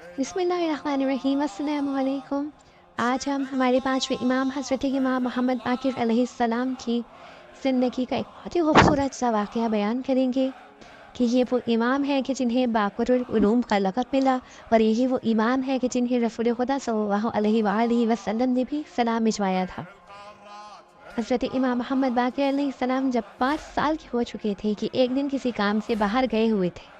बिस्मिल्लाहिर्रहमानिर्रहीम। अस्सलाम वालेकुम। आज हम हमारे पांचवें इमाम हज़रत इमाम मोहम्मद बाक़िर अलैहिस्सलाम की ज़िंदगी का एक बहुत ही खूबसूरत सा वाक़या बयान करेंगे कि ये वो इमाम है कि जिन्हें बाक़िरुल उलूम का लक़ब मिला, और यही वो इमाम है कि जिन्हें रसूल खुदा सल्लल्लाहु अलैहि वसल्लम ने भी सलाम भिजवाया था। हज़रत इमाम मोहम्मद बाक़िर अलैहिस्सलाम जब 5 साल के हो चुके थे कि एक दिन किसी काम से बाहर गए हुए थे।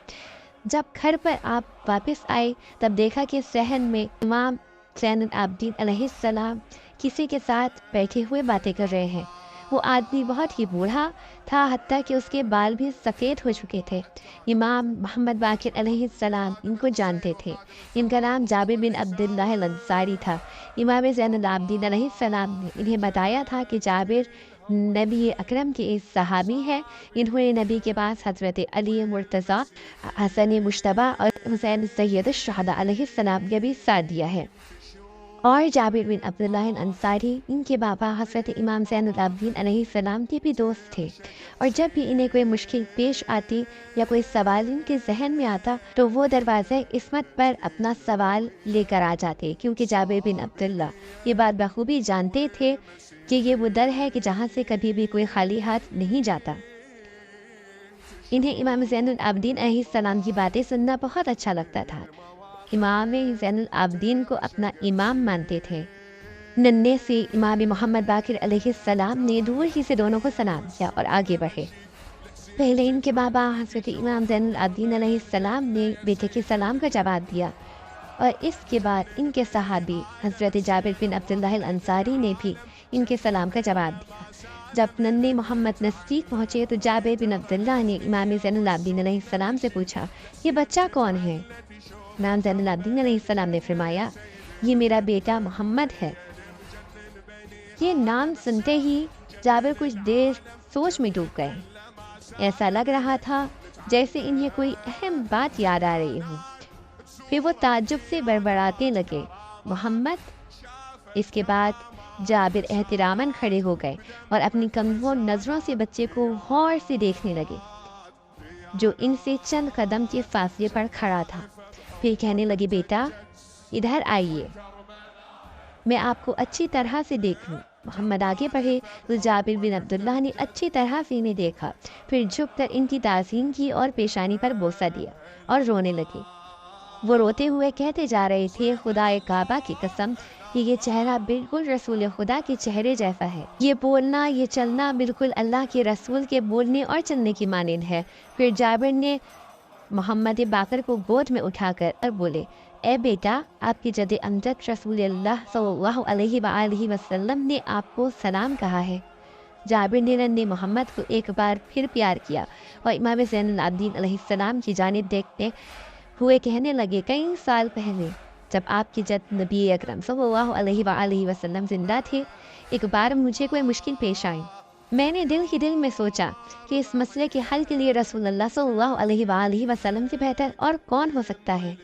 जब घर पर आप वापस आए तब देखा कि सहन में इमाम ज़ैनुल आबिदीन अलैहिस्सलाम किसी के साथ बैठे हुए बातें कर रहे हैं। वो आदमी बहुत ही बूढ़ा था, हत्ता कि उसके बाल भी सफ़ेद हो चुके थे। इमाम मोहम्मद बाक़िर अलैहिस्सलाम इनको जानते थे। इनका नाम जाबिर बिन अब्दुल्लाह अल-अंसारी था। इमाम ज़ैनुल आबिदीन अलैहिस्सलाम ने इन्हें बताया था कि जाबिर नबी अकरम के एक सहाबी है। इन्होंने नबी के पास हज़रत अली मुर्तज़ा, हसन मुश्तबा और हुसैन सैयद शुहदा अलैहिस्सलाम का भी साथ दिया है। और जाबिर बिन अब्दुल्लाह अंसारी इनके बाबा हज़रत इमाम ज़ैनुल आबिदीन अलैहिस्सलाम के भी दोस्त थे। और जब भी इन्हें कोई मुश्किल पेश आती या कोई सवाल इनके जहन में आता तो वो दरवाज़े इस्मत पर अपना सवाल लेकर आ जाते, क्योंकि जाबिर बिन अब्दुल्ला ये बात बखूबी जानते थे कि ये वो दर है कि जहाँ से कभी भी कोई खाली हाथ नहीं जाता। इन्हें इमाम ज़ैनुल आबिदीन अलैहिस्सलाम की बातें सुनना बहुत अच्छा लगता था। इमाम ज़ैनुल आबिदीन को अपना इमाम मानते थे। नन्हे से इमाम मोहम्मद बाक़िर अलैहिस्सलाम ने दूर ही से दोनों को सलाम किया और आगे बढ़े। पहले इनके बाबा हज़रत इमाम ज़ैनुल आबिदीन अलैहिस्सलाम ने बेटे के सलाम का जवाब दिया, और इसके बाद इनके सहाबी हज़रत जाबिर बिन अब्दुल्लाह अल-अंसारी ने भी इनके सलाम का जवाब दिया। जब नन्हे मोहम्मद नज़दीक पहुँचे तो जाबिर बिन अब्दुल्लाह ने इमाम ज़ैनुल आबिदीन अलैहिस्सलाम से पूछा, ये बच्चा कौन है? इमाम ज़ैनुल आबिदीन अलैहिस्सलाम ने फरमाया, ये मेरा बेटा मोहम्मद है। ये नाम सुनते ही जाबिर कुछ देर सोच में डूब गए। ऐसा लग रहा था जैसे इन्हें कोई अहम बात याद आ रही हो। फिर वो ताज्जुब से बड़बड़ाते लगे, मोहम्मद? इसके बाद जाबिर एहतरामन खड़े हो गए और अपनी कमज़ोर नज़रों से बच्चे को गौर से देखने लगे, जो इनसे चंद कदम के फासले पर खड़ा था। फिर कहने लगे, बेटा इधर आइए, मैं आपको अच्छी तरह से देख लूँ। मोहम्मद आगे बढ़े तो जाबिर बिन अब्दुल्लाह ने अच्छी तरह से इन्हें देखा, फिर झुककर इनकी ताज़ीम की और पेशानी पर बोसा दिया और रोने लगे। वो रोते हुए कहते जा रहे थे, खुदाए काबा की कसम कि ये चेहरा बिल्कुल रसूल खुदा के चेहरे जैसा है। ये बोलना, ये चलना बिल्कुल अल्लाह के रसूल के बोलने और चलने की मानिंद है। फिर जाबिर ने मोहम्मद बाक़िर को गोद में उठाकर और बोले, ए बेटा, आपके जद अमजद रसूलुल्लाह सल्लल्लाहु अलैहि वसल्लम ने आपको सलाम कहा है। जाबिर ने नन्हे मोहम्मद को एक बार फिर प्यार किया और इमाम ज़ैनुल आबिदीन अलैहिस्सलाम की जानिब देखते हुए कहने लगे, कई साल पहले जब आपके जद नबी अकरम सल्लल्लाहु अलैहि वसल्लम जिंदा थे, एक बार मुझे कोई मुश्किल पेश आई। मैंने दिल ही दिल में सोचा कि इस मसले के हल के लिए रसूलुल्लाह सल्लल्लाहु अलैहि वसल्लम से बेहतर और कौन हो सकता है।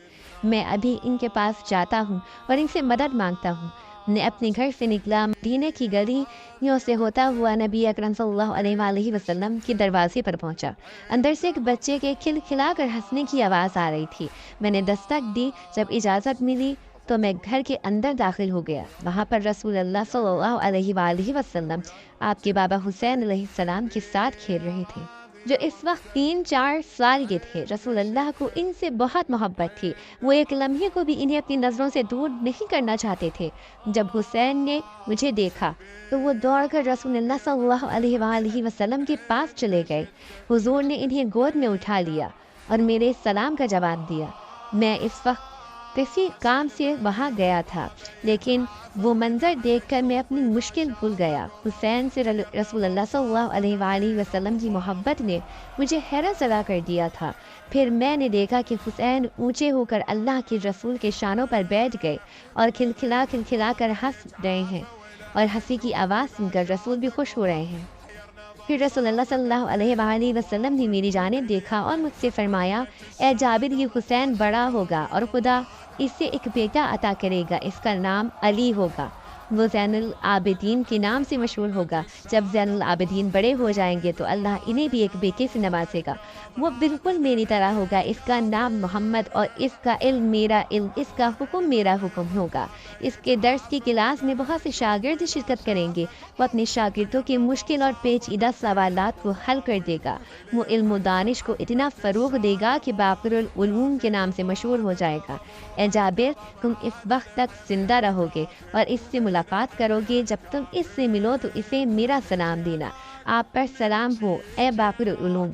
मैं अभी इनके पास जाता हूँ और इनसे मदद मांगता हूँ। मैं अपने घर से निकला, मदीने की गलियों से होता हुआ नबी अकरम सल्लल्लाहु अलैहि वसल्लम के दरवाजे पर पहुँचा। अंदर से एक बच्चे के खिलखिलाकर हंसने की आवाज़ आ रही थी। मैंने दस्तक दी। जब इजाज़त मिली तो मैं घर के अंदर दाखिल हो गया। वहाँ पर रसूलुल्लाह सल्लल्लाहु अलैहि वसल्लम आपके बाबा हुसैन अलैहिस्सलाम के साथ खेल रहे थे, जो इस वक्त 3-4 साल के थे। रसूलुल्लाह को इनसे बहुत मोहब्बत थी। वो एक लम्हे को भी इन्हें अपनी नज़रों से दूर नहीं करना चाहते थे। जब हुसैन ने मुझे देखा तो वो दौड़कर रसूलुल्लाह सल्लल्लाहु अलैहि वसल्लम के पास चले गए। हुजूर ने इन्हें गोद में उठा लिया और मेरे सलाम का जवाब दिया। मैं इस वक्त किसी काम से वहाँ गया था, लेकिन वो मंजर देखकर मैं अपनी मुश्किल भूल गया। हुसैन से रसूलुल्लाह सल्लल्लाहु अलैहि वसल्लम की मोहब्बत ने मुझे हैरत ज़दा कर दिया था। फिर मैंने देखा कि हुसैन ऊंचे होकर अल्लाह के रसूल के शानों पर बैठ गए और खिलखिला कर हंस रहे हैं, और हंसी की आवाज़ सुनकर रसूल भी खुश हो रहे हैं। फिर रसूलुल्लाह सल्लल्लाहु अलैहि वसल्लम ने मेरी जानिब देखा और मुझसे फरमाया, ए जाबिर, ये हुसैन बड़ा होगा और खुदा इससे एक बेटा अता करेगा, इसका नाम अली होगा, وہ زین العابدین کے نام سے مشہور ہوگا۔ جب زین العابدین بڑے ہو جائیں گے تو اللہ انہیں بھی ایک بیٹے سے نوازے گا، وہ بالکل میری طرح ہوگا، اس کا نام محمد اور اس کا علم میرا علم، اس کا حکم میرا حکم ہوگا۔ اس کے درس کی کلاس میں بہت سے شاگرد شرکت کریں گے، وہ اپنے شاگردوں کے مشکل اور پیچیدہ سوالات کو حل کر دے گا، وہ علم و دانش کو اتنا فروغ دے گا کہ باقر العلوم کے نام سے مشہور ہو جائے گا۔ اے جابر، تم اس وقت تک زندہ رہو گے اور اس سے ملاقات کرو گے، جب تم اس سے ملو تو اسے میرا سلام دینا۔ آپ پر سلام ہو اے باقر العلوم۔